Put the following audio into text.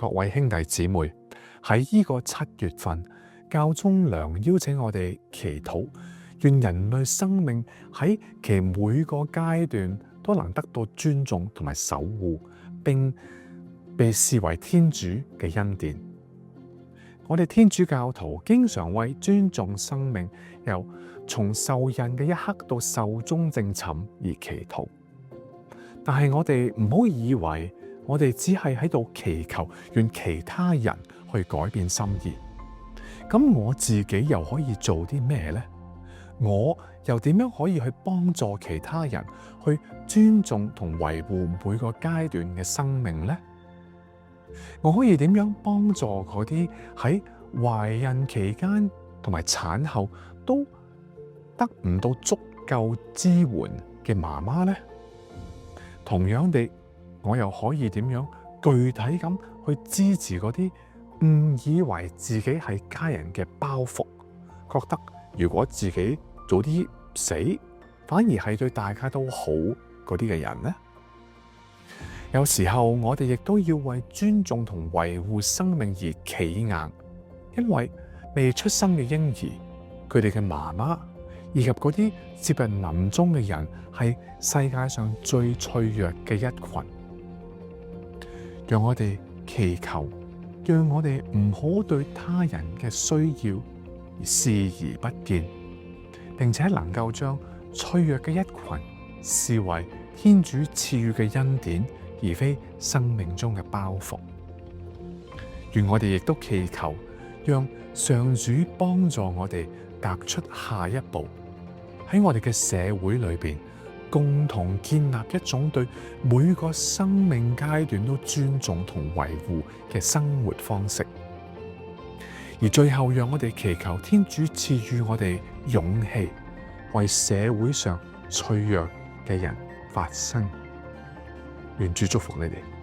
各位兄弟姊妹，喺呢個7月份，教宗良邀請我哋祈禱，願人類生命喺其每個階段都能得到尊重同埋守護，並被視為天主嘅恩典。我哋天主教徒經常為尊重生命，由從受孕嘅一刻到壽終正寢而祈禱。但係我哋唔好以為我哋只係喺度祈求，願其他人去改變心意。咁我自己又可以做啲咩呢？我又點樣可以去幫助其他人去尊重同維護每個階段嘅生命呢？我可以點樣幫助嗰啲喺懷孕期間同埋產後都得唔到足夠支援嘅媽媽呢？同樣地，我又可以點樣具體咁去支持嗰啲誤以為自己係家人嘅包袱，覺得如果自己早啲死，反而係對大家都好嗰啲嘅人呢？有時候我哋亦都要為尊重同維護生命而企硬，因為未出生嘅嬰兒，佢哋嘅媽媽以及嗰啲接近臨終嘅人，係世界上最脆弱嘅一群。讓我哋祈求，讓我哋唔好對他人嘅需要而視而不見，並且能夠將脆弱嘅一群視為天主賜予嘅恩典，而非生命中嘅包袱。願我哋亦都祈求，讓上主幫助我哋踏出下一步，喺我哋嘅社會裏邊，共同建立一種對每個生命階段都尊重同維護嘅生活方式。而最後，讓我哋祈求天主賜予我哋勇氣，為社會上脆弱嘅人發聲。願主祝福你哋。